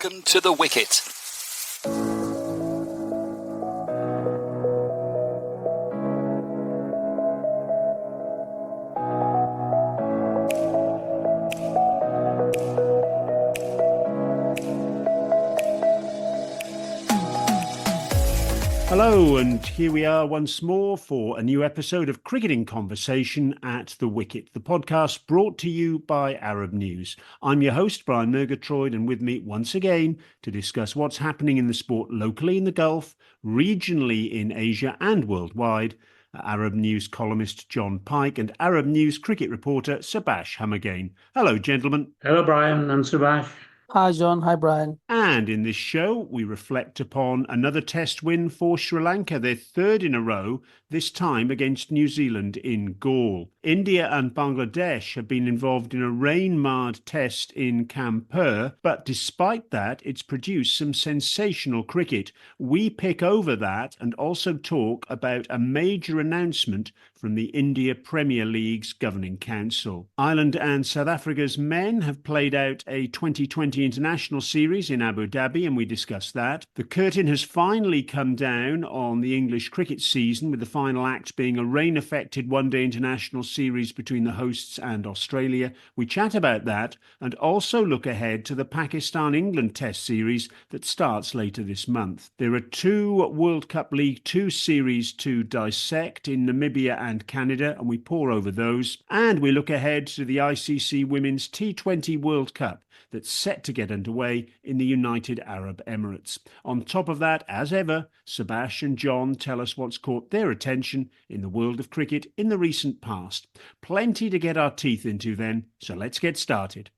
Welcome to the Wicket. Hello, and here we are once more for a new episode of Cricketing Conversation at the Wicket, the podcast brought to you by Arab News. I'm your host, Brian Murgatroyd, and with me once again to discuss what's happening in the sport locally in the Gulf, regionally in Asia and worldwide, Arab News columnist Jon Pike and Arab News cricket reporter Subas Humagain. Hello, gentlemen. Hello, Brian and Subas. Hi, John. Hi, Brian. And in this show, we reflect upon another test win for Sri Lanka, their third in a row, this time against New Zealand in Galle. India and Bangladesh have been involved in a rain-marred test in Kanpur, but despite that, it's produced some sensational cricket. We pick over that and also talk about a major announcement from the India Premier League's governing council. Ireland and South Africa's men have played out a 2020 international series in Abu Dhabi, and we discussed that. The curtain has finally come down on the English cricket season, with the final act being a rain-affected one-day international series between the hosts and Australia. We chat about that and also look ahead to the Pakistan-England Test series that starts later this month. There are two World Cup League Two series to dissect in Namibia and Canada, and we pore over those. And we look ahead to the ICC Women's T20 World Cup that's set to get underway in the United Arab Emirates. On top of that, as ever, Subas and Jon tell us what's caught their attention in the world of cricket in the recent past. Plenty to get our teeth into then, so let's get started.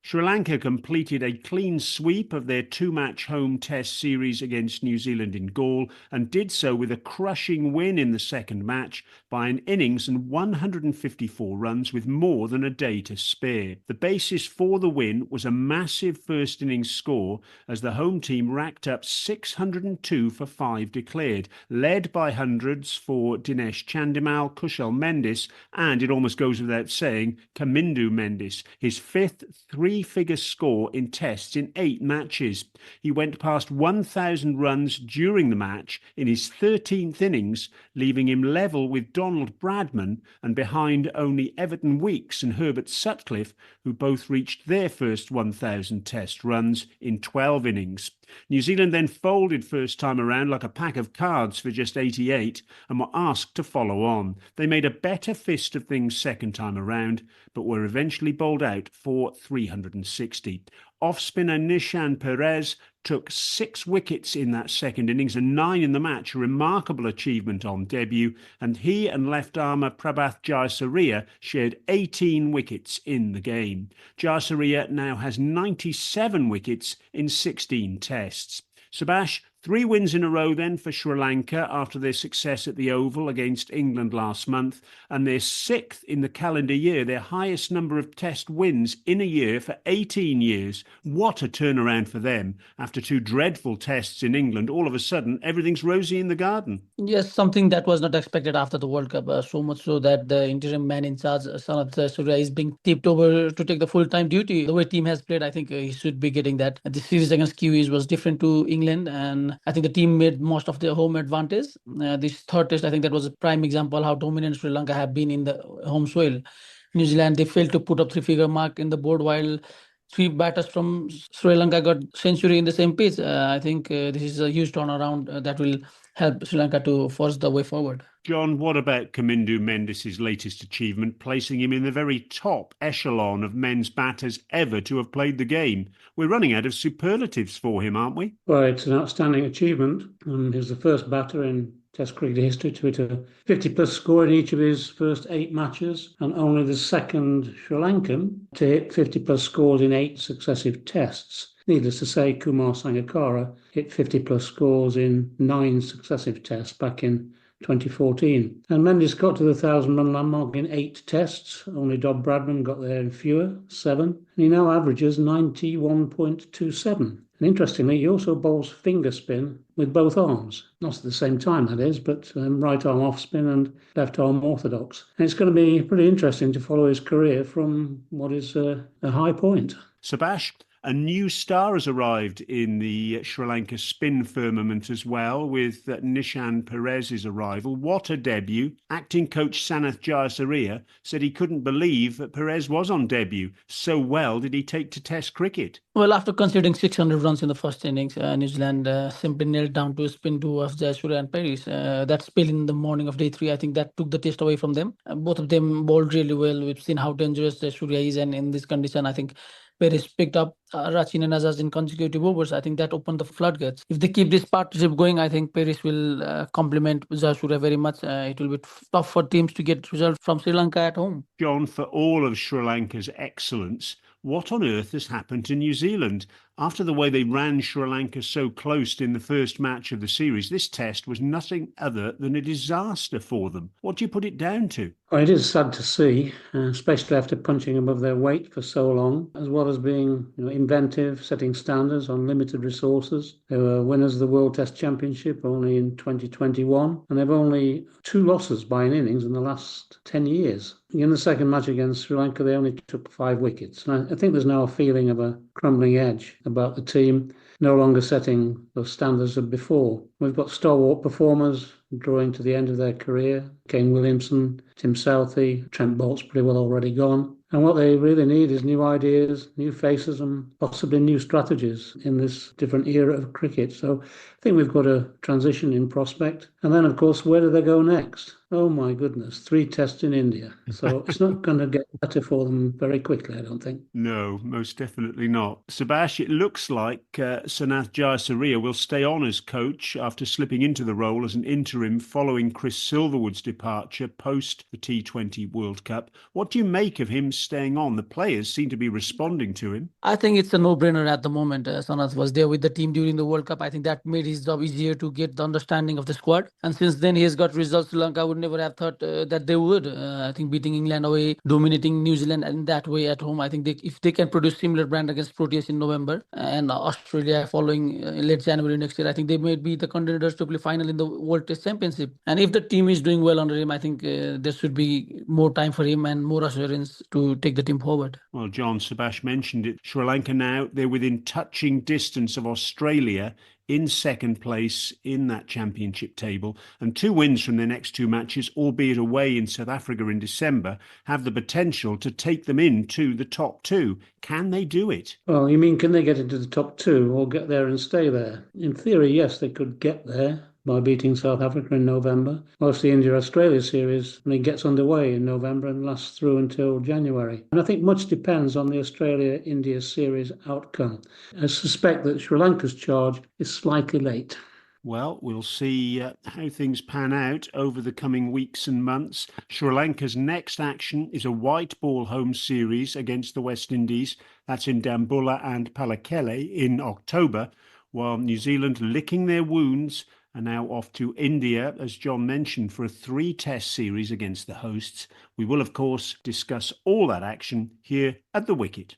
Sri Lanka completed a clean sweep of their two-match home test series against New Zealand in Galle and did so with a crushing win in the second match by an innings and 154 runs with more than a day to spare. The basis for the win was a massive first innings score as the home team racked up 602 for 5 declared, led by hundreds for Dinesh Chandimal, Kushal Mendis, and it almost goes without saying, Kamindu Mendis, his fifth three-figure score in tests in 8 matches. He went past 1,000 runs during the match in his 13th innings, leaving him level with Donald Bradman and behind only Everton Weekes and Herbert Sutcliffe, who both reached their first 1,000 test runs in 12 innings. New Zealand then folded first time around like a pack of cards for just 88 and were asked to follow on. They made a better fist of things second time around, but were eventually bowled out for 360. Off-spinner Nishan Perez took 6 wickets in that second innings and 9 in the match, a remarkable achievement on debut, and he and left-armer Prabhath Jayasuriya shared 18 wickets in the game. Jayasuriya now has 97 wickets in 16 tests. Subas, 3 wins in a row then for Sri Lanka after their success at the Oval against England last month, and their 6th in the calendar year, their highest number of test wins in a year for 18 years. What a turnaround for them. After 2 dreadful tests in England, all of a sudden, everything's rosy in the garden. Yes, something that was not expected after the World Cup, so much so that the interim man in charge, Sanath Surya, is being tipped over to take the full-time duty. The way team has played, I think he should be getting that. The series against Kiwis was different to England, and I think the team made most of their home advantage. This third test, I think that was a prime example how dominant Sri Lanka have been in the home soil. New Zealand, they failed to put up 3-figure mark in the board, while 3 batters from Sri Lanka got century in the same pitch. I think this is a huge turnaround that will help Sri Lanka to force the way forward. Jon, what about Kamindu Mendis' latest achievement, placing him in the very top echelon of men's batters ever to have played the game? We're running out of superlatives for him, aren't we? Well, it's an outstanding achievement. He's the first batter in Test cricket history to hit a 50-plus score in each of his first 8 matches, and only the second Sri Lankan to hit 50-plus scores in 8 successive tests. Needless to say, Kumar Sangakkara hit 50-plus scores in 9 successive tests back in 2014. And Mendis got to the 1,000-run landmark in 8 tests. Only Dob Bradman got there in fewer, 7. And he now averages 91.27. And interestingly, he also bowls finger spin with both arms. Not at the same time, that is, but right arm off spin and left arm orthodox. And it's going to be pretty interesting to follow his career from what is a high point. Subas, a new star has arrived in the Sri Lanka spin firmament as well, with Nishan Perez's arrival. What a debut. Acting coach Sanath Jayasuriya said he couldn't believe that Perez was on debut. So well did he take to Test cricket. Well, after conceding 600 runs in the first innings, New Zealand simply knelt down to a spin duo of Jayasuriya and Paris. That spell in the morning of day 3, I think that took the test away from them. Both of them bowled really well. We've seen how dangerous Jayasuriya is, and in this condition, I think Paris picked up Rachin and Azaz in consecutive overs. I think that opened the floodgates. If they keep this partnership going, I think Paris will complement Jayasuriya very much. It will be tough for teams to get results from Sri Lanka at home. John, for all of Sri Lanka's excellence, what on earth has happened to New Zealand? After the way they ran Sri Lanka so close in the first match of the series, this test was nothing other than a disaster for them. What do you put it down to? Well, it is sad to see, especially after punching above their weight for so long, as well as being inventive, setting standards on limited resources. They were winners of the World Test Championship only in 2021, and they've only 2 losses by an innings in the last 10 years. In the second match against Sri Lanka, they only took 5 wickets. And I think there's now a feeling of a crumbling edge about the team, no longer setting those standards of before. We've got stalwart performers drawing to the end of their career. Kane Williamson, Tim Southey, Trent Bolt's pretty well already gone. And what they really need is new ideas, new faces, and possibly new strategies in this different era of cricket. So I think we've got a transition in prospect. And then, of course, where do they go next? Oh, my goodness, 3 tests in India. So it's not going to get better for them very quickly, I don't think. No, most definitely not. Subas, it looks like Sanath Jayasuriya will stay on as coach after slipping into the role as an interim following Chris Silverwood's departure post the T20 World Cup. What do you make of him staying on? The players seem to be responding to him. I think it's a no-brainer at the moment. Sanath was there with the team during the World Cup. I think that made his job easier to get the understanding of the squad. And since then, he has got results. Sri Lanka would never have thought that they would. I think beating England away, dominating New Zealand in that way at home. I think if they can produce similar brand against Proteas in November and Australia following late January next year, I think they may be the contenders to play final in the World Test Championship. And if the team is doing well under him, I think there should be more time for him and more assurance to take the team forward. Well, John, Subas mentioned it. Sri Lanka now, they're within touching distance of Australia in second place in that championship table, and 2 wins from their next 2 matches, albeit away in South Africa in December, have the potential to take them into the top 2. Can they do it? Well, you mean, can they get into the top 2 or get there and stay there? In theory, yes, they could get there by beating South Africa in November. Whilst the India-Australia series gets underway in November and lasts through until January. And I think much depends on the Australia-India series outcome. I suspect that Sri Lanka's charge is slightly late. Well, we'll see how things pan out over the coming weeks and months. Sri Lanka's next action is a white ball home series against the West Indies. That's in Dambulla and Pallekele in October, while New Zealand, licking their wounds, are now off to India, as John mentioned, for a 3-test series against the hosts. We will, of course, discuss all that action here at the Wicket.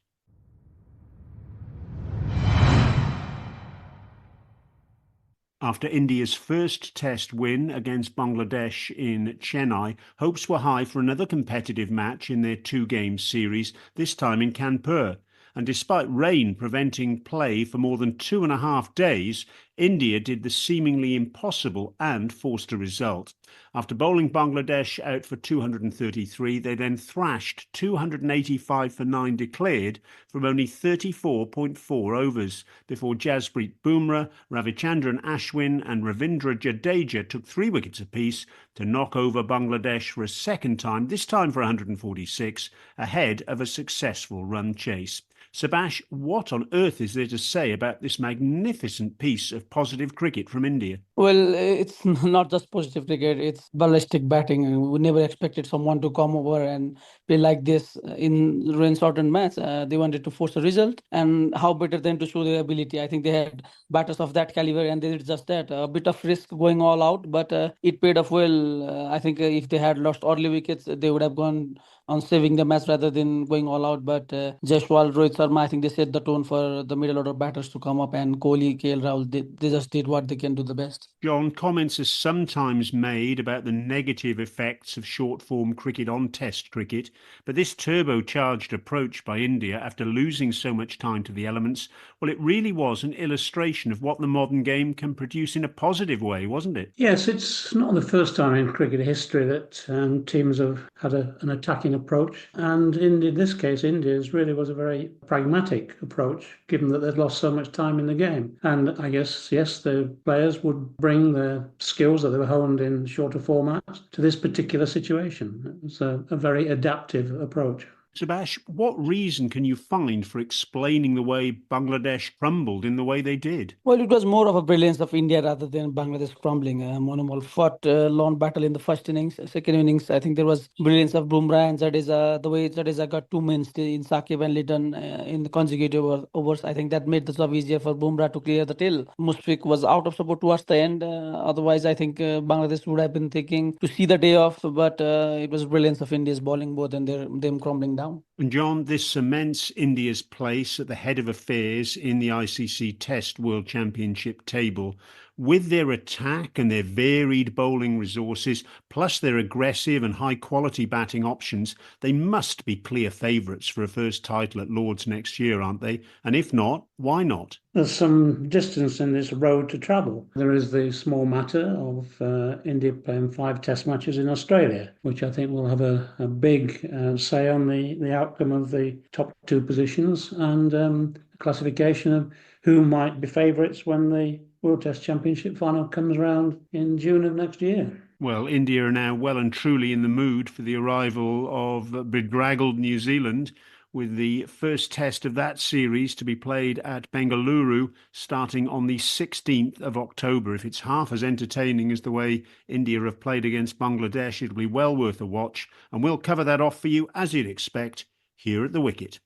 After India's first test win against Bangladesh in Chennai, hopes were high for another competitive match in their 2-game series, this time in Kanpur. And despite rain preventing play for more than 2.5 days, India did the seemingly impossible and forced a result. After bowling Bangladesh out for 233, they then thrashed 285 for 9 declared from only 34.4 overs, before Jasprit Bumrah, Ravichandran Ashwin and Ravindra Jadeja took 3 wickets apiece to knock over Bangladesh for a second time, this time for 146, ahead of a successful run chase. Subas, what on earth is there to say about this magnificent piece of positive cricket from India? Well, it's not just positive cricket, it's ballistic batting. We never expected someone to come over and play like this in rain-shortened match. They wanted to force a result, and how better than to show their ability. I think they had batters of that caliber, and they did just that. A bit of risk going all out, but it paid off well. I think if they had lost early wickets, they would have gone on saving the match rather than going all out. But Jaiswal, Rohit Sharma, I think they set the tone for the middle order batters to come up, and Kohli, KL Rahul, they just did what they can do the best. John, comments are sometimes made about the negative effects of short-form cricket on Test cricket, but this turbocharged approach by India after losing so much time to the elements, well, it really was an illustration of what the modern game can produce in a positive way, wasn't it? Yes, it's not the first time in cricket history that teams have had an attacking approach. And in this case, India's really was a very pragmatic approach, given that they'd lost so much time in the game. And I guess, yes, the players would bring the skills that they were honed in shorter formats to this particular situation. It was a very adaptive approach. Subas, what reason can you find for explaining the way Bangladesh crumbled in the way they did? Well, it was more of a brilliance of India rather than Bangladesh crumbling. Monomal fought a long battle in the first innings. Second innings, I think there was brilliance of Bumrah and Jadeja. The way Jadeja got 2 minutes in Saqib and Lytton in the consecutive overs, I think that made the job easier for Bumrah to clear the tail. Mushfiq was out of support towards the end. Otherwise, I think Bangladesh would have been thinking to see the day off, but it was brilliance of India's bowling more than them crumbling down. And John, this cements India's place at the head of affairs in the ICC Test World Championship table. With their attack and their varied bowling resources, plus their aggressive and high-quality batting options, they must be clear favourites for a first title at Lord's next year, aren't they? And if not, why not? There's some distance in this road to travel. There is the small matter of India playing 5 test matches in Australia, which I think will have a big say on the outcome of the top 2 positions and classification of who might be favourites when the World Test Championship final comes around in June of next year. Well, India are now well and truly in the mood for the arrival of bedraggled New Zealand, with the first test of that series to be played at Bengaluru starting on the 16th of October. If it's half as entertaining as the way India have played against Bangladesh, it'll be well worth a watch, and we'll cover that off for you, as you'd expect, here at the Wicket.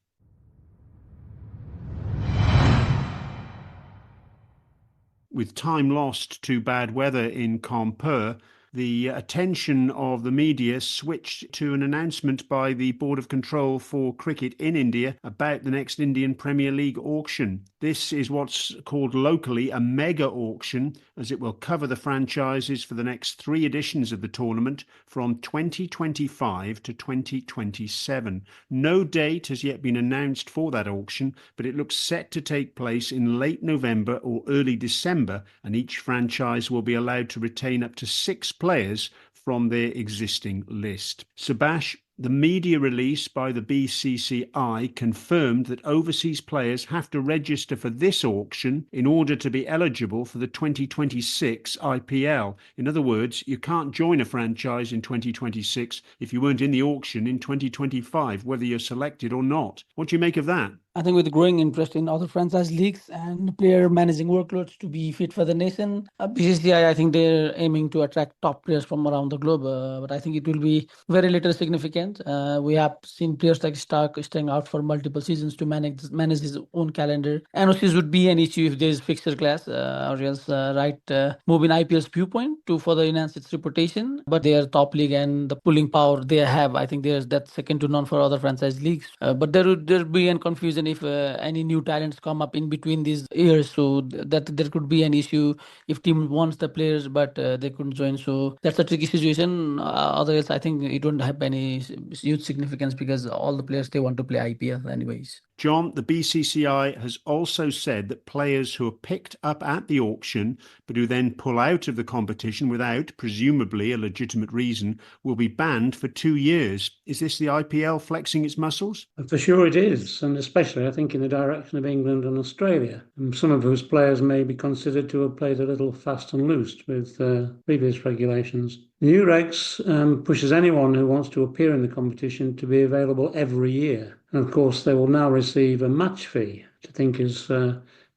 With time lost to bad weather in Kanpur, the attention of the media switched to an announcement by the Board of Control for Cricket in India about the next Indian Premier League auction. This is what's called locally a mega auction, as it will cover the franchises for the next 3 editions of the tournament from 2025 to 2027. No date has yet been announced for that auction, but it looks set to take place in late November or early December, and each franchise will be allowed to retain up to 6 players from their existing list. Subas, the media release by the BCCI confirmed that overseas players have to register for this auction in order to be eligible for the 2026 IPL. In other words, you can't join a franchise in 2026 if you weren't in the auction in 2025, whether you're selected or not. What do you make of that? I think with growing interest in other franchise leagues and player managing workloads to be fit for the nation, BCCI, I think they're aiming to attract top players from around the globe. But I think it will be very little significant. We have seen players like Stark staying out for multiple seasons to manage his own calendar. NOCs would be an issue if there is fixture class or else move in IPL's viewpoint to further enhance its reputation. But their top league and the pulling power they have, I think there's that second to none for other franchise leagues. But there be a confusion if any new talents come up in between these years, so that there could be an issue if team wants the players but they couldn't join. So that's a tricky situation. Otherwise, I think it won't have any huge significance because all the players, they want to play IPL anyways. John, the BCCI has also said that players who are picked up at the auction but who then pull out of the competition without, presumably, a legitimate reason, will be banned for 2 years. Is this the IPL flexing its muscles? For sure it is, and especially I think in the direction of England and Australia, and some of whose players may be considered to have played a little fast and loose with previous regulations. The new regs pushes anyone who wants to appear in the competition to be available every year. And of course, they will now receive a match fee, which I think is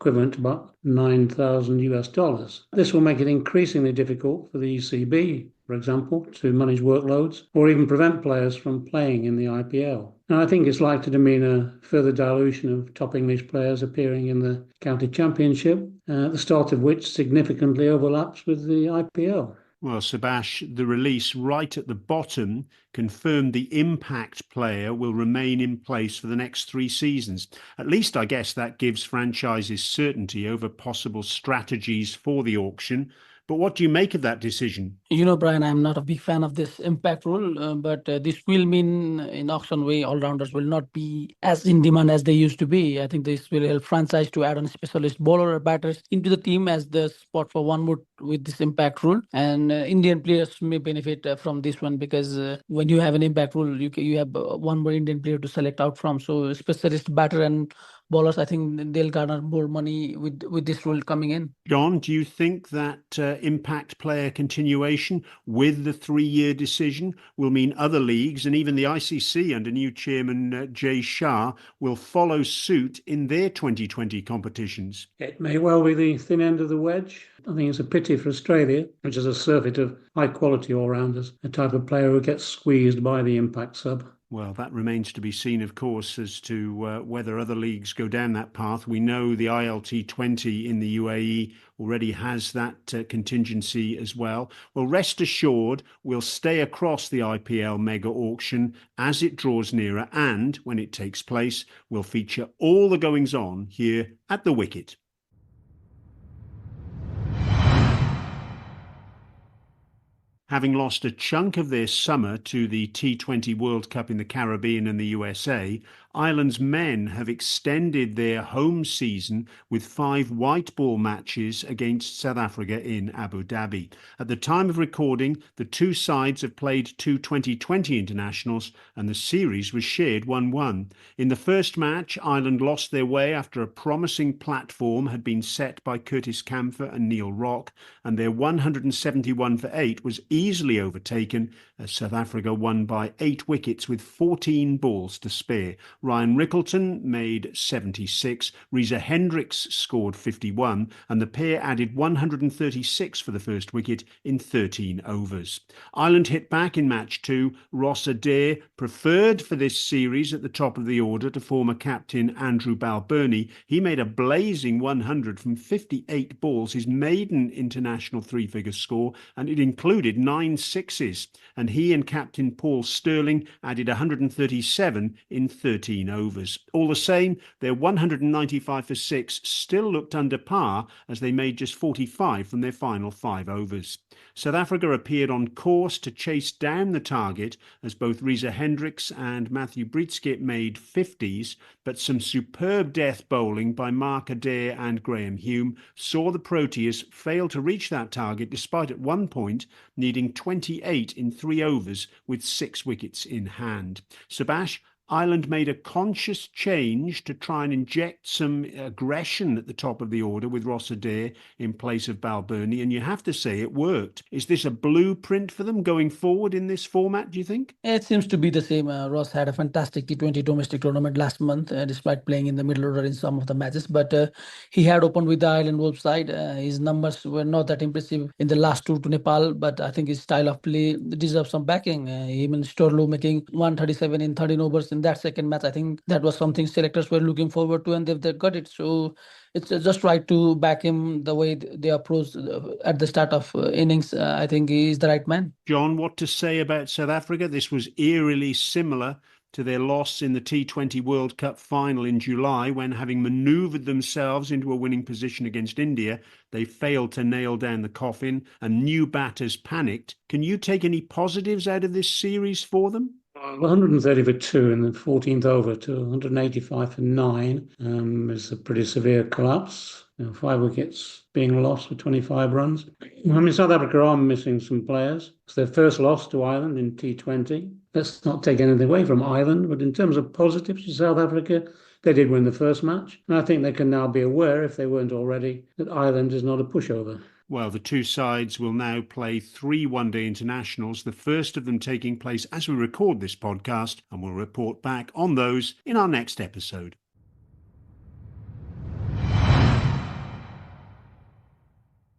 equivalent to about $9,000. This will make it increasingly difficult for the ECB, for example, to manage workloads or even prevent players from playing in the IPL. Now, I think it's likely to mean a further dilution of top English players appearing in the county championship, the start of which significantly overlaps with the IPL. Well, Subas, the release right at the bottom confirmed the impact player will remain in place for the next 3 seasons. At least I guess that gives franchises certainty over possible strategies for the auction. But what do you make of that decision? Brian, I'm not a big fan of this impact rule, but this will mean in auction way, all-rounders will not be as in demand as they used to be. I think this will help franchise to add on specialist bowler or batters into the team as the spot for one would with this impact rule. And Indian players may benefit from this one because when you have an impact rule, you have one more Indian player to select out from. So specialist batter and bowlers, I think they'll garner more money with this rule coming in. Jon, do you think that impact player continuation with the 3-year decision will mean other leagues and even the ICC under new chairman Jay Shah will follow suit in their 2020 competitions? It may well be the thin end of the wedge. I think it's a pity for Australia, which is a circuit of high-quality all-rounders, a type of player who gets squeezed by the impact sub. Well, that remains to be seen, of course, as to whether other leagues go down that path. We know the ILT20 in the UAE already has that contingency as well. Well, rest assured, we'll stay across the IPL mega auction as it draws nearer, and when it takes place, we'll feature all the goings-on here at the Wicket. Having lost a chunk of their summer to the T20 World Cup in the Caribbean and the USA, Ireland's men have extended their home season with 5 white ball matches against South Africa in Abu Dhabi. At the time of recording, the two sides have played 2 2020 internationals and the series was shared 1-1. In the first match, Ireland lost their way after a promising platform had been set by Curtis Camphor and Neil Rock, and their 171 for 8 was easily overtaken as South Africa won by 8 wickets with 14 balls to spare. Ryan Rickleton made 76, Reza Hendricks scored 51, and the pair added 136 for the first wicket in 13 overs. Ireland hit back in match 2. Ross Adair, preferred for this series at the top of the order to former captain Andrew Balbirnie, he made a blazing 100 from 58 balls, his maiden international 3-figure score, and it included 9 sixes. And he and captain Paul Stirling added 137 in 13 overs. All the same, their 195 for 6 still looked under par as they made just 45 from their final 5 overs. South Africa appeared on course to chase down the target as both Reza Hendricks and Matthew Breitskip made 50s, but some superb death bowling by Mark Adair and Graham Hume saw the Proteas fail to reach that target despite at one point needing 28 in 3 overs with 6 wickets in hand. Subas, Ireland made a conscious change to try and inject some aggression at the top of the order with Ross Adair in place of Balbirnie, and you have to say it worked. Is this a blueprint for them going forward in this format, do you think? It seems to be the same. Ross had a fantastic T20 domestic tournament last month, despite playing in the middle order in some of the matches. But he had opened with the Ireland Wolves side. His numbers were not that impressive in the last tour to Nepal, but I think his style of play deserves some backing. Even Storlow making 137 in 13 overs in that second match. I think that was something selectors were looking forward to, and they got it. So it's just right to back him the way they approached at the start of innings. I think he is the right man. Jon, what to say about South Africa? This was eerily similar to their loss in the T20 World Cup final in July when, having manoeuvred themselves into a winning position against India, they failed to nail down the coffin and new batters panicked. Can you take any positives out of this series for them? 130 for 2 in the 14th over to 185 for 9 is a pretty severe collapse. 5 wickets being lost for 25 runs. South Africa are missing some players. It's their first loss to Ireland in T20. Let's not take anything away from Ireland, but in terms of positives to South Africa, they did win the first match. And I think they can now be aware, if they weren't already, that Ireland is not a pushover. Well, the two sides will now play 3 one-day internationals, the first of them taking place as we record this podcast, and we'll report back on those in our next episode.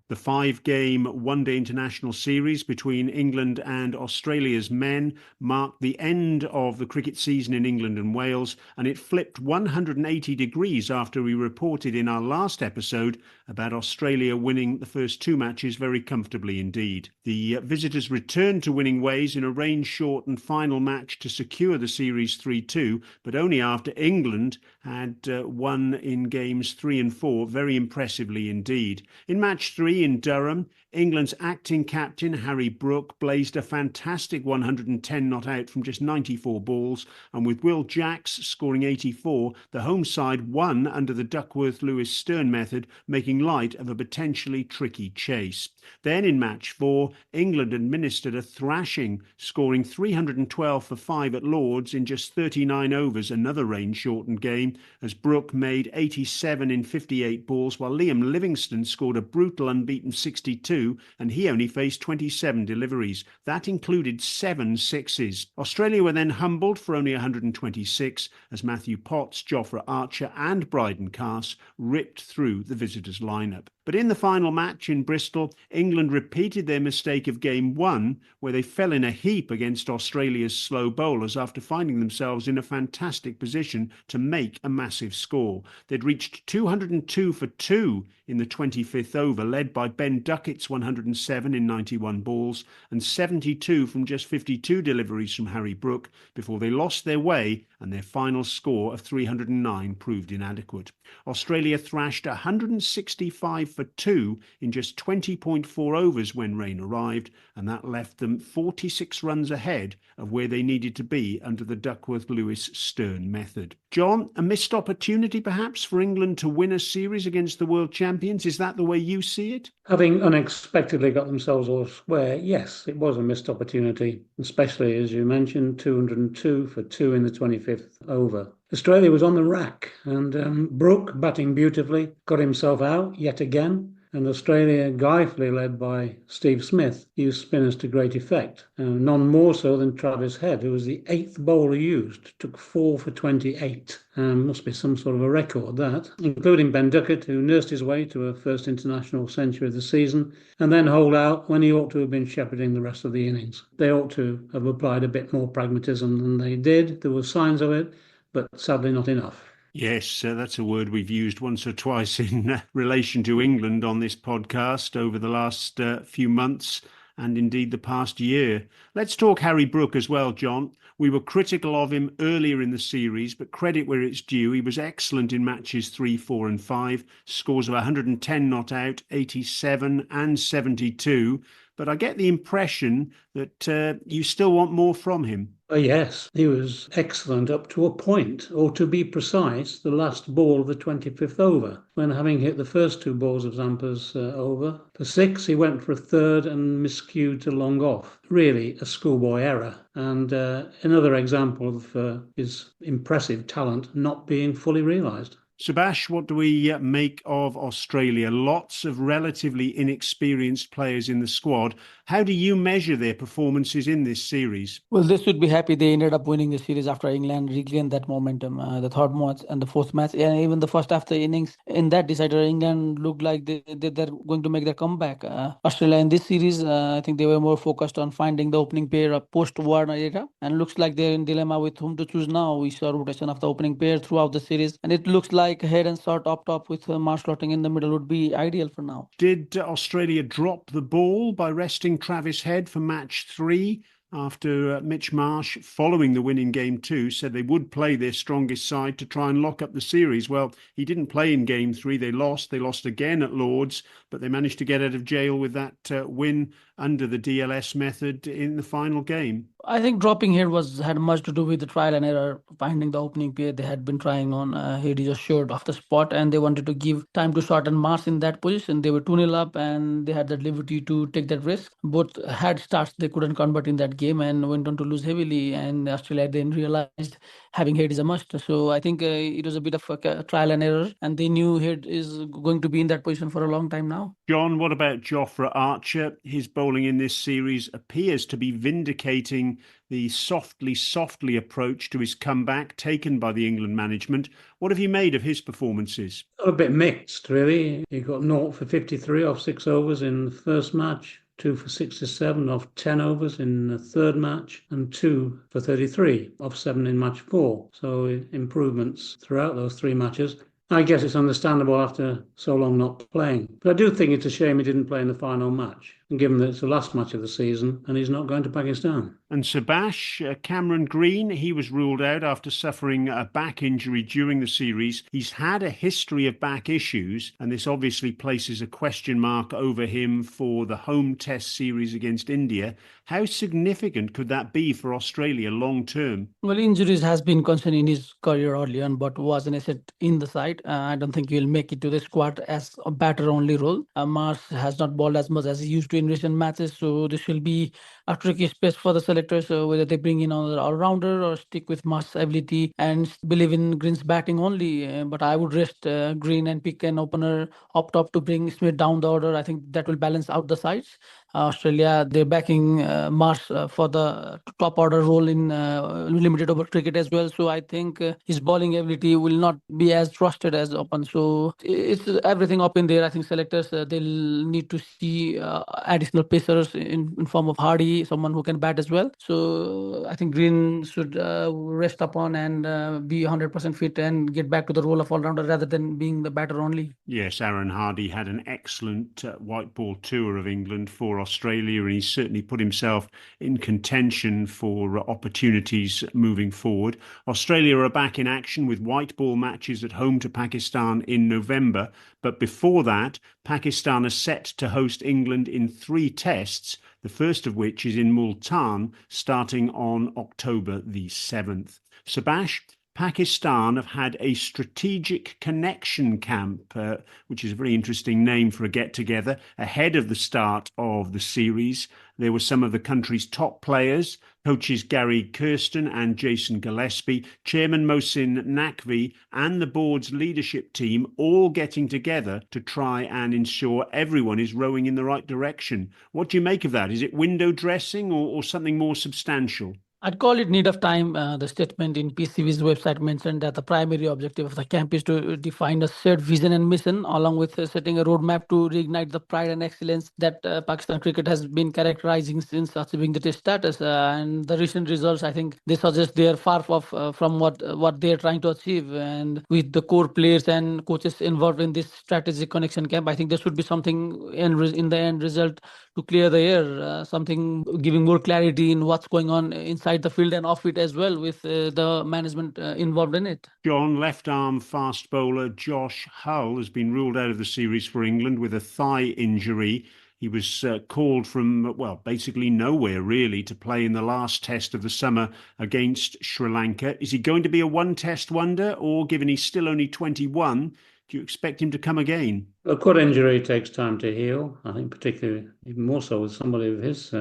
The 5-game one-day international series between England and Australia's men marked the end of the cricket season in England and Wales, and it flipped 180 degrees after we reported in our last episode about Australia winning the first 2 matches very comfortably indeed. The visitors returned to winning ways in a rain-shortened final match to secure the series 3-2, but only after England had won in games 3 and 4 very impressively indeed. In match 3 in Durham, England's acting captain Harry Brook blazed a fantastic 110 not out from just 94 balls, and with Will Jacks scoring 84, the home side won under the Duckworth-Lewis-Stern method, making light of a potentially tricky chase. Then in match 4, England administered a thrashing, scoring 312 for 5 at Lord's in just 39 overs, another rain-shortened game, as Brook made 87 in 58 balls, while Liam Livingstone scored a brutal unbeaten 62, and he only faced 27 deliveries. That included 7 sixes. Australia were then humbled for only 126, as Matthew Potts, Jofra Archer and Bryden Carse ripped through the visitors' lineup. But in the final match in Bristol, England repeated their mistake of Game 1, where they fell in a heap against Australia's slow bowlers after finding themselves in a fantastic position to make a massive score. They'd reached 202 for 2 in the 25th over, led by Ben Duckett's 107 in 91 balls and 72 from just 52 deliveries from Harry Brook, before they lost their way and their final score of 309 proved inadequate. Australia thrashed 165 for 2 in just 20.4 overs when rain arrived, and that left them 46 runs ahead of where they needed to be under the Duckworth-Lewis-Stern method. John, a missed opportunity perhaps for England to win a series against the world champions? Is that the way you see it? Having unexpectedly got themselves all square, yes, it was a missed opportunity, especially, as you mentioned, 202 for 2 in the 25th over. Australia was on the rack, and Brook, batting beautifully, got himself out yet again, and Australia, guilefully led by Steve Smith, used spinners to great effect. None more so than Travis Head, who was the 8th bowler used, took 4 for 28. Must be some sort of a record, that, including Ben Duckett, who nursed his way to a first international century of the season, and then holed out when he ought to have been shepherding the rest of the innings. They ought to have applied a bit more pragmatism than they did. There were signs of it, but sadly not enough. Yes, that's a word we've used once or twice in relation to England on this podcast over the last few months and indeed the past year. Let's talk Harry Brook as well, John. We were critical of him earlier in the series, but credit where it's due. He was excellent in matches 3, 4 and 5, scores of 110 not out, 87 and 72. But I get the impression that you still want more from him. Yes, he was excellent up to a point, or to be precise, the last ball of the 25th over, when having hit the first 2 balls of Zampa's over. For 6, he went for a third and miscued to long off. Really a schoolboy error, and another example of his impressive talent not being fully realised. Subas, what do we make of Australia? Lots of relatively inexperienced players in the squad. How do you measure their performances in this series? Well, they should be happy they ended up winning the series after England regained that momentum. The third match and the fourth match, and even the first half the innings in that decider, England looked like they're going to make their comeback. Australia in this series, I think they were more focused on finding the opening pair post-Warner era, and looks like they're in dilemma with whom to choose now. We saw rotation of the opening pair throughout the series, and it looks like Head and Sort up top with Marsh slotting in the middle would be ideal for now. Did Australia drop the ball by resting Travis Head for match 3? After Mitch Marsh, following the win in Game 2, said they would play their strongest side to try and lock up the series. Well, he didn't play in Game 3. They lost again at Lord's, but they managed to get out of jail with that win under the DLS method in the final game. I think dropping here had much to do with the trial and error, finding the opening pair they had been trying on. Head is assured of the spot, and they wanted to give time to Sort and Marsh in that position. They were 2-0 up, and they had that liberty to take that risk. Both had starts they couldn't convert in that that game and went on to lose heavily. And Australia then realized having Head is a must. So I think it was a bit of a trial and error, and they knew Head is going to be in that position for a long time now. John, what about Jofra Archer? His bowling in this series appears to be vindicating the softly approach to his comeback taken by the England management. What have you made of his performances? A bit mixed, really. He got 0 for 53 off 6 overs in the first match, 2 for 67 off 10 overs in the third match, and 2 for 33 off 7 in match 4. So improvements throughout those 3 matches. I guess it's understandable after so long not playing. But I do think it's a shame he didn't play in the final match, and given that it's the last match of the season and he's not going to Pakistan. And Subas, Cameron Green, he was ruled out after suffering a back injury during the series. He's had a history of back issues, and this obviously places a question mark over him for the home test series against India. How significant could that be for Australia long term? Well, injuries has been concern in his career early on, but was an asset in the side. I don't think he'll make it to the squad as a batter-only role. Mars has not bowled as much as he used to in recent matches, so this will be a tricky space for the selectors, whether they bring in another all-rounder or stick with Mars' ability and believe in Green's batting only. But I would rest Green and pick an opener, opt up to bring Smith down the order. I think that will balance out the sides. Australia, they're backing Mars for the top order role in limited over cricket as well. So I think his bowling ability will not be as trusted as Open. So it's everything up in there. I think selectors, they'll need to see additional pacers in form of Hardy, someone who can bat as well. So I think Green should rest upon and be 100% fit and get back to the role of all-rounder rather than being the batter only. Yes, Aaron Hardy had an excellent white ball tour of England for Australia, and he's certainly put himself in contention for opportunities moving forward. Australia are back in action with white ball matches at home to Pakistan in November. But before that, Pakistan are set to host England in 3 tests, the first of which is in Multan, starting on October the 7th. Subas, Pakistan have had a strategic connection camp, which is a very interesting name for a get-together, ahead of the start of the series. There were some of the country's top players, coaches Gary Kirsten and Jason Gillespie, Chairman Mohsin Naqvi, and the board's leadership team all getting together to try and ensure everyone is rowing in the right direction. What do you make of that? Is it window dressing or something more substantial? I'd call it need of time. The statement in PCV's website mentioned that the primary objective of the camp is to define a shared vision and mission, along with setting a roadmap to reignite the pride and excellence that Pakistan cricket has been characterizing since achieving the test status. And the recent results, I think, they suggest they are far off from what they are trying to achieve. And with the core players and coaches involved in this strategic connection camp, I think there should be something in the end result to clear the air, something giving more clarity in what's going on inside the field and off it as well, with the management involved in it. John, left arm fast bowler Josh Hull has been ruled out of the series for England with a thigh injury. He was called from, well, basically nowhere really to play in the last test of the summer against Sri Lanka. Is he going to be a one-test wonder, or given he's still only 21, do you expect him to come again? A quad injury takes time to heal. I think particularly even more so with somebody of his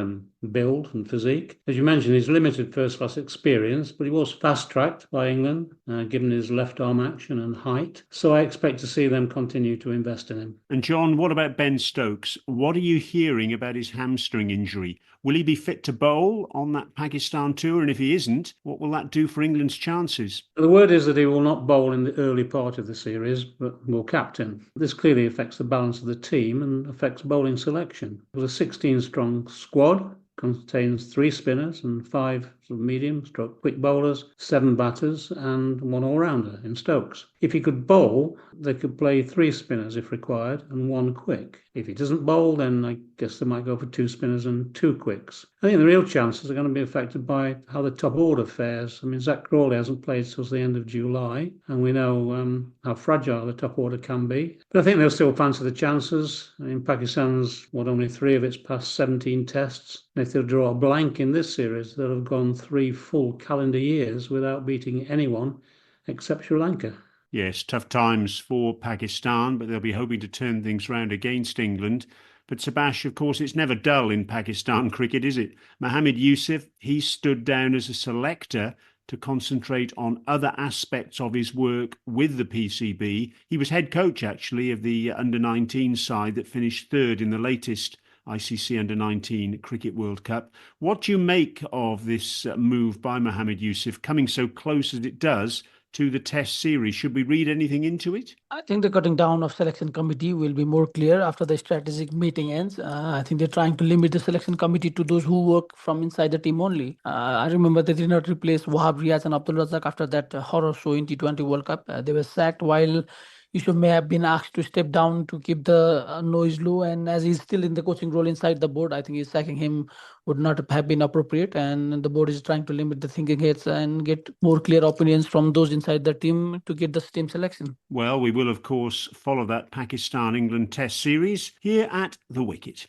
build and physique. As you mentioned, he's limited first-class experience, but he was fast-tracked by England, given his left-arm action and height. So I expect to see them continue to invest in him. And John, what about Ben Stokes? What are you hearing about his hamstring injury? Will he be fit to bowl on that Pakistan tour? And if he isn't, what will that do for England's chances? The word is that he will not bowl in the early part of the series, but will captain. This clearly affects the balance of the team and affects bowling selection. It was a 16-strong squad, contains 3 spinners and 5 medium-stroke quick bowlers, 7 batters and 1 all-rounder in Stokes. If he could bowl, they could play 3 spinners if required and 1 quick. If he doesn't bowl, then I guess they might go for 2 spinners and 2 quicks. I think the real chances are going to be affected by how the top order fares. I mean, Zach Crawley hasn't played since the end of July, and we know how fragile the top order can be. But I think they'll still fancy the chances. In Pakistan's, only 3 of its past 17 tests. And if they'll draw a blank in this series, they'll have gone 3 full calendar years without beating anyone except Sri Lanka. Yes, tough times for Pakistan, but they'll be hoping to turn things round against England. But Subas, of course, it's never dull in Pakistan cricket, is it? Mohammad Yusuf, he stood down as a selector to concentrate on other aspects of his work with the PCB. He was head coach, actually, of the under-19 side that finished third in the latest ICC Under-19 Cricket World Cup. What do you make of this move by Mohammad Yusuf coming so close as it does to the Test series? Should we read anything into it? I think the cutting down of selection committee will be more clear after the strategic meeting ends. I think they're trying to limit the selection committee to those who work from inside the team only. I remember they did not replace Wahab Riaz and Abdul Razak after that horror show in T20 World Cup. They were sacked while Yusuf may have been asked to step down to keep the noise low. And as he's still in the coaching role inside the board, I think he's sacking him would not have been appropriate. And the board is trying to limit the thinking heads and get more clear opinions from those inside the team to get the team selection. Well, we will, of course, follow that Pakistan-England Test series here at the Wicket.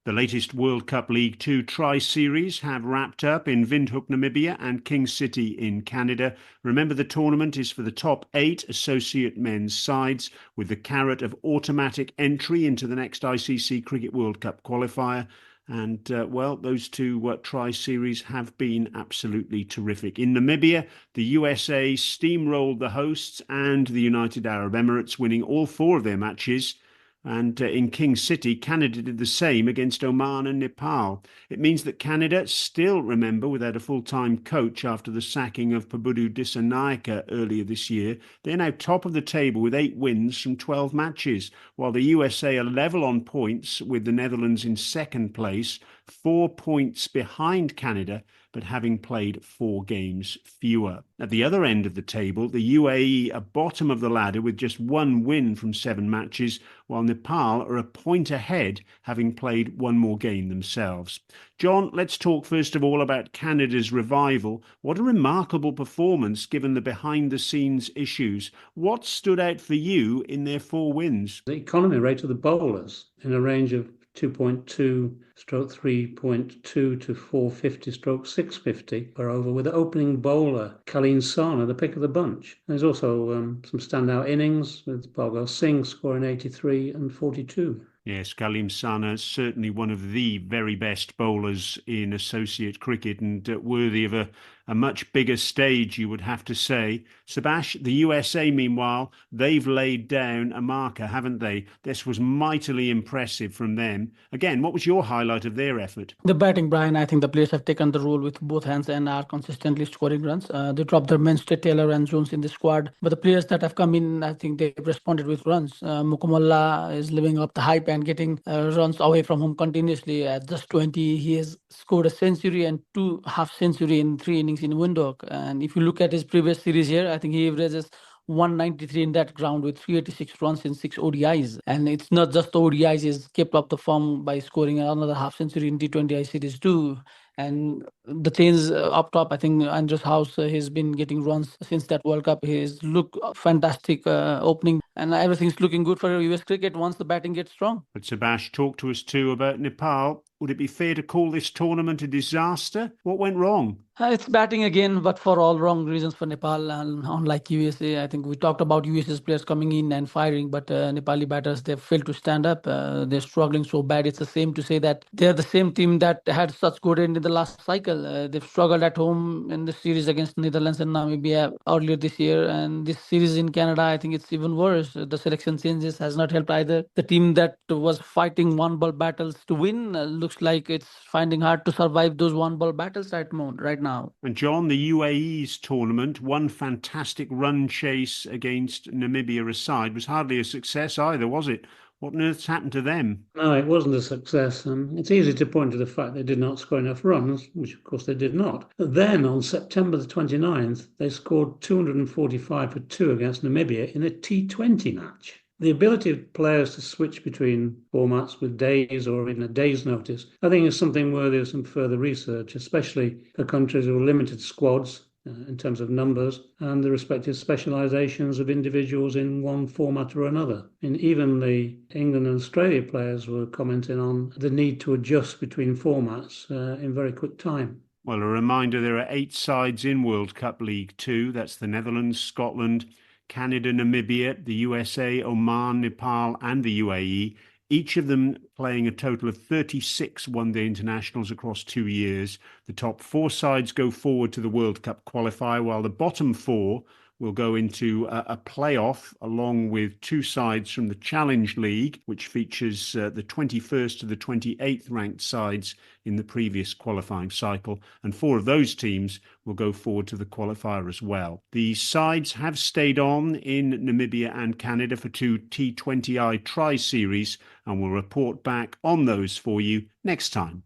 The latest World Cup League Two tri-series have wrapped up in Windhoek, Namibia and King City in Canada. Remember, the tournament is for the top 8 associate men's sides with the carrot of automatic entry into the next ICC Cricket World Cup qualifier. And, well, those two tri-series have been absolutely terrific. In Namibia, the USA steamrolled the hosts and the United Arab Emirates, winning all 4 of their matches. And in King City, Canada did the same against Oman and Nepal. It means that Canada still, remember, without a full-time coach after the sacking of Pabudu Dissanayake earlier this year. They're now top of the table with 8 wins from 12 matches, while the USA are level on points with the Netherlands in second place, 4 points behind Canada, but having played 4 games fewer. At the other end of the table, the UAE are bottom of the ladder with just 1 win from 7 matches, while Nepal are a point ahead, having played 1 more game themselves. John, let's talk first of all about Canada's revival. What a remarkable performance given the behind-the-scenes issues. What stood out for you in their 4 wins? The economy rate of the bowlers in a range of 2.2 stroke 3.2 to 450 stroke 650 were over, with the opening bowler Kalin Sana the pick of the bunch. There's also some standout innings with Bhargav Singh scoring 83 and 42. Yes, Kalim Sana is certainly one of the very best bowlers in associate cricket and worthy of a much bigger stage, you would have to say. Subas, the USA, meanwhile, they've laid down a marker, haven't they? This was mightily impressive from them. Again, what was your highlight of their effort? The batting, Brian. I think the players have taken the role with both hands and are consistently scoring runs. They dropped their Mainstay, Taylor and Jones in the squad. But the players that have come in, I think they've responded with runs. Mukumalla is living up the hype and getting runs away from home continuously. At just 20, he has scored a century and 2 half-century in 3 innings in Windhoek. And if you look at his previous series here, I think he averages 193 in that ground with 386 runs in 6 ODIs. And it's not just the ODIs, he's kept up the form by scoring another half-century in T20I series too. And the things up top, I think Andrews House has been getting runs since that World Cup. He's looked fantastic opening, and everything's looking good for US cricket once the batting gets strong. But Subas, talk to us too about Nepal. Would it be fair to call this tournament a disaster? What went wrong? It's batting again, but for all wrong reasons for Nepal. And unlike USA, I think we talked about USA's players coming in and firing, but Nepali batters, they've failed to stand up. They're struggling so bad. It's the same to say that they're the same team that had such good end in the last cycle. They've struggled at home in the series against Netherlands and Namibia earlier this year. And this series in Canada, I think it's even worse. The selection changes has not helped either. The team that was fighting one-ball battles to win looks like it's finding hard to survive those one-ball battles right now. And John, the UAE's tournament, one fantastic run chase against Namibia aside, was hardly a success either, was it? What on earth's happened to them? No, it wasn't a success. It's easy to point to the fact they did not score enough runs, which of course they did not. But then on September the 29th, they scored 245 for 2 against Namibia in a T20 match. The ability of players to switch between formats with days or in a day's notice, I think, is something worthy of some further research, especially for countries with limited squads in terms of numbers and the respective specialisations of individuals in one format or another. And even the England and Australia players were commenting on the need to adjust between formats in very quick time. Well, a reminder, there are 8 sides in World Cup League Two. That's the Netherlands, Scotland, Canada, Namibia, the USA, Oman, Nepal, and the UAE, each of them playing a total of 36 one-day internationals across 2 years. The top 4 sides go forward to the World Cup qualifier, while the bottom 4 will go into a playoff along with 2 sides from the Challenge League, which features the 21st to the 28th ranked sides in the previous qualifying cycle. And 4 of those teams will go forward to the qualifier as well. The sides have stayed on in Namibia and Canada for 2 T20I tri-series, and we'll report back on those for you next time.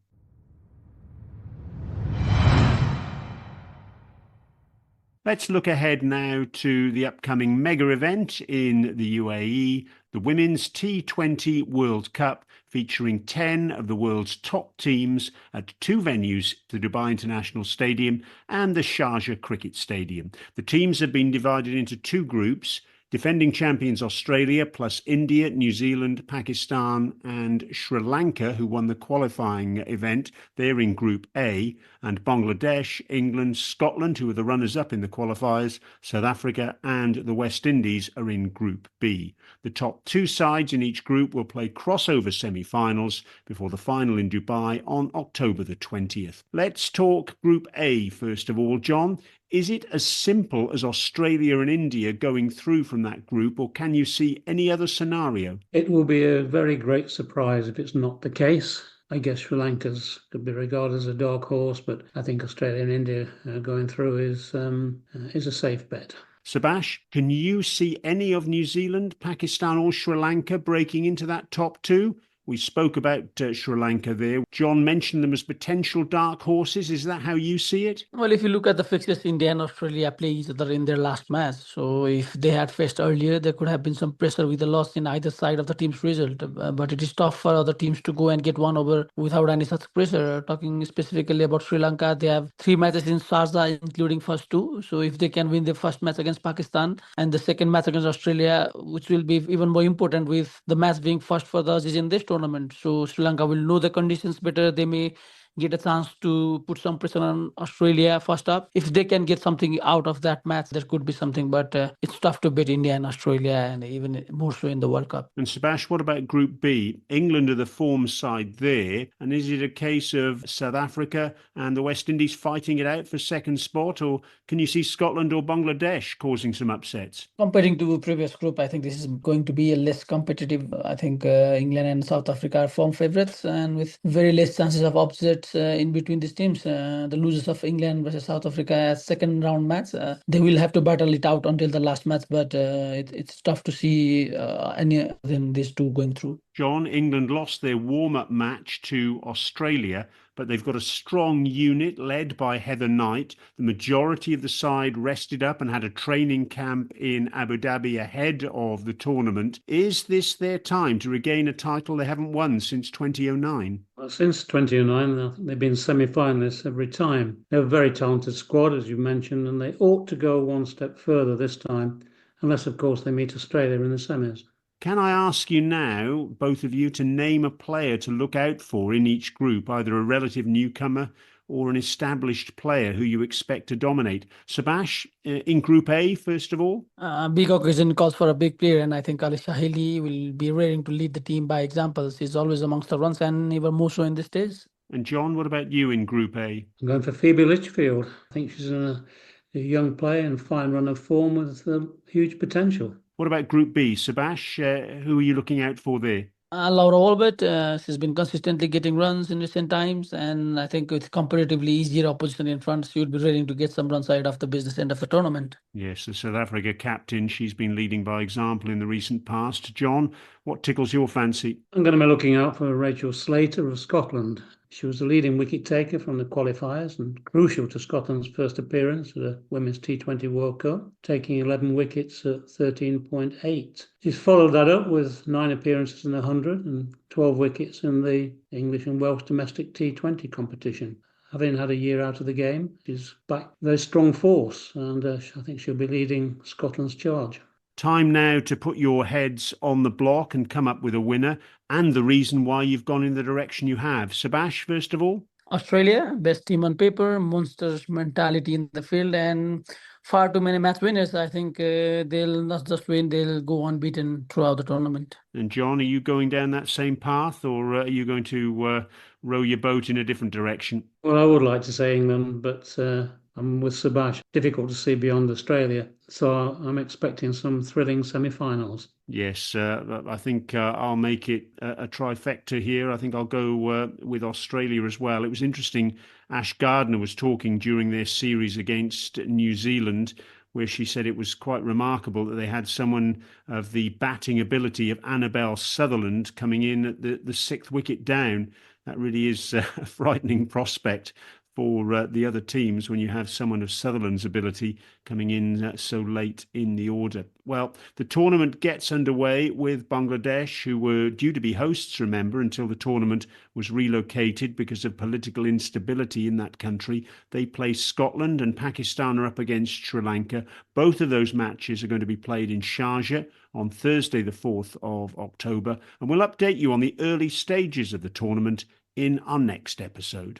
Let's look ahead now to the upcoming mega event in the UAE, the Women's T20 World Cup, featuring 10 of the world's top teams at 2 venues, the Dubai International Stadium and the Sharjah Cricket Stadium. The teams have been divided into 2 groups. Defending champions Australia plus India, New Zealand, Pakistan and Sri Lanka, who won the qualifying event, they're in Group A, and Bangladesh, England, Scotland, who are the runners-up in the qualifiers, South Africa and the West Indies are in Group B. The top 2 sides in each group will play crossover semi-finals before the final in Dubai on October the 20th. Let's talk Group A first of all, John. Is it as simple as Australia and India going through from that group, or can you see any other scenario? It will be a very great surprise if it's not the case. I guess Sri Lanka's could be regarded as a dark horse, but I think Australia and India going through is a safe bet. Subas, can you see any of New Zealand, Pakistan or Sri Lanka breaking into that top 2? We spoke about Sri Lanka there. John mentioned them as potential dark horses. Is that how you see it? Well, if you look at the fixtures, India and Australia play each other in their last match. So if they had faced earlier, there could have been some pressure with the loss in either side of the team's result. But it is tough for other teams to go and get one over without any such pressure. Talking specifically about Sri Lanka, they have 3 matches in Sharjah, including first 2. So if they can win the first match against Pakistan and the second match against Australia, which will be even more important with the match being first for the Aussies in this tournament. So Sri Lanka will know the conditions better. They may get a chance to put some pressure on Australia first up. If they can get something out of that match, there could be something, but it's tough to beat India and Australia, and even more so in the World Cup. And Subas, what about Group B? England are the form side there, and is it a case of South Africa and the West Indies fighting it out for second spot, or can you see Scotland or Bangladesh causing some upsets? Comparing to the previous group, I think this is going to be a less competitive. I think England and South Africa are form favourites, and with very less chances of upset in between these teams. The losers of England versus South Africa as second round match, they will have to battle it out until the last match, but it's tough to see any than these 2 going through. John, England lost their warm-up match to Australia, but they've got a strong unit led by Heather Knight. The majority of the side rested up and had a training camp in Abu Dhabi ahead of the tournament. Is this their time to regain a title they haven't won since 2009? Well, since 2009, they've been semi-finalists every time. They're a very talented squad, as you mentioned, and they ought to go one step further this time, unless, of course, they meet Australia in the semis. Can I ask you now, both of you, to name a player to look out for in each group, either a relative newcomer or an established player who you expect to dominate? Subas, in Group A, first of all? Big occasion calls for a big player, and I think Alisha Haley will be ready to lead the team by example. She's always amongst the runs, and even more so in this stage. And John, what about you in Group A? I'm going for Phoebe Litchfield. I think she's a young player and fine run of form with huge potential. What about Group B? Subas, who are you looking out for there? Laura Albert, she's been consistently getting runs in recent times, and I think with comparatively easier opposition in front, she would be ready to get some runs out of the business end of the tournament. Yes, the South Africa captain, she's been leading by example in the recent past. John, what tickles your fancy? I'm going to be looking out for Rachel Slater of Scotland. She was the leading wicket taker from the qualifiers and crucial to Scotland's first appearance at the Women's T20 World Cup, taking 11 wickets at 13.8. She's followed that up with 9 appearances in the 100 and 12 wickets in the English and Welsh domestic T20 competition. Having had a year out of the game, she's back very strong force, and I think she'll be leading Scotland's charge. Time now to put your heads on the block and come up with a winner and the reason why you've gone in the direction you have. Subas, first of all? Australia, best team on paper, monsters mentality in the field, and far too many match winners. I think they'll not just win, they'll go unbeaten throughout the tournament. And John, are you going down that same path, or are you going to row your boat in a different direction? Well, I would like to say England, but I'm with Subas. Difficult to see beyond Australia. So I'm expecting some thrilling semi-finals. Yes, I think I'll make it a trifecta here. I think I'll go with Australia as well. It was interesting. Ash Gardner was talking during their series against New Zealand, where she said it was quite remarkable that they had someone of the batting ability of Annabelle Sutherland coming in at the sixth wicket down. That really is a frightening prospect for the other teams when you have someone of Sutherland's ability coming in so late in the order. Well, the tournament gets underway with Bangladesh, who were due to be hosts, remember, until the tournament was relocated because of political instability in that country. They play Scotland, and Pakistan are up against Sri Lanka. Both of those matches are going to be played in Sharjah on Thursday, the 4th of October, and we'll update you on the early stages of the tournament in our next episode.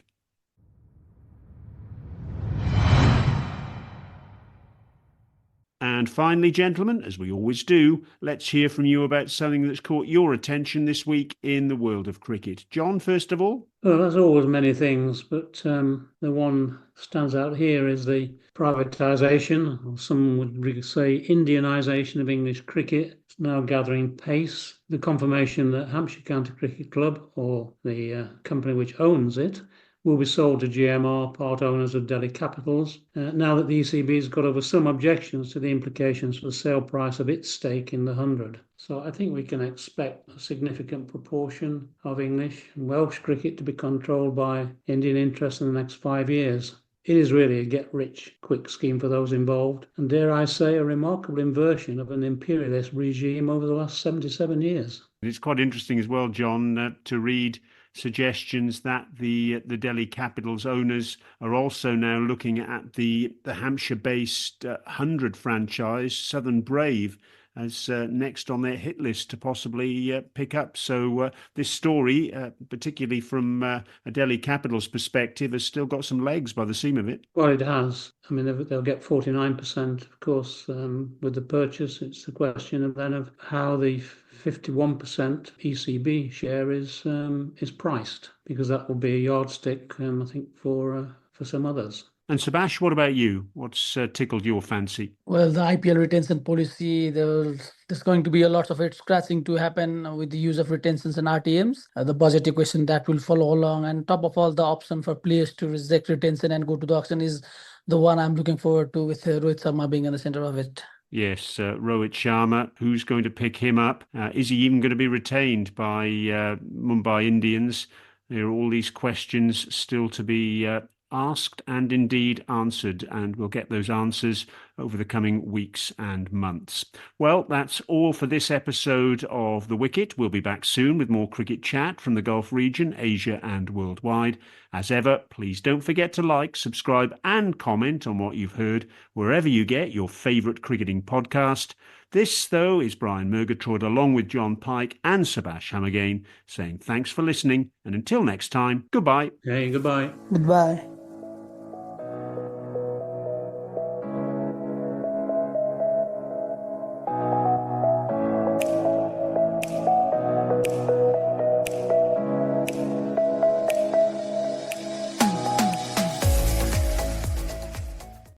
And finally, gentlemen, as we always do, let's hear from you about something that's caught your attention this week in the world of cricket. John, first of all? Well, there's always many things, but the one that stands out here is the privatisation, or some would say Indianisation of English cricket. It's now gathering pace. The confirmation that Hampshire County Cricket Club, or the company which owns it, will be sold to GMR, part owners of Delhi Capitals, now that the ECB has got over some objections to the implications for the sale price of its stake in the 100. So I think we can expect a significant proportion of English and Welsh cricket to be controlled by Indian interests in the next 5 years. It is really a get-rich-quick scheme for those involved, and dare I say, a remarkable inversion of an imperialist regime over the last 77 years. It's quite interesting as well, John, to read suggestions that the Delhi Capitals owners are also now looking at the Hampshire-based 100 franchise, Southern Brave, as next on their hit list to possibly pick up. So this story, particularly from a Delhi Capitals perspective, has still got some legs by the seam of it. Well, it has. I mean, they'll get 49%, of course, with the purchase. It's the question of then of how the 51% ECB share is priced, because that will be a yardstick, I think, for some others. And Subhash, what about you? What's tickled your fancy? Well, the IPL retention policy, there's going to be a lot of it scratching to happen with the use of retentions and RTMs. The budget equation that will follow along, and top of all, the option for players to reject retention and go to the auction is the one I'm looking forward to, with Rohit Sharma being in the center of it. Yes, Rohit Sharma, who's going to pick him up? Is he even going to be retained by Mumbai Indians? There are all these questions still to be asked and indeed answered, and we'll get those answers over the coming weeks and months. Well, that's all for this episode of The Wicket. We'll be back soon with more cricket chat from the Gulf region, Asia and worldwide. As ever, please don't forget to like, subscribe and comment on what you've heard wherever you get your favourite cricketing podcast. This, though, is Brian Murgatroyd along with Jon Pike and Subas Humagain saying thanks for listening, and until next time, goodbye. Hey, goodbye. Goodbye.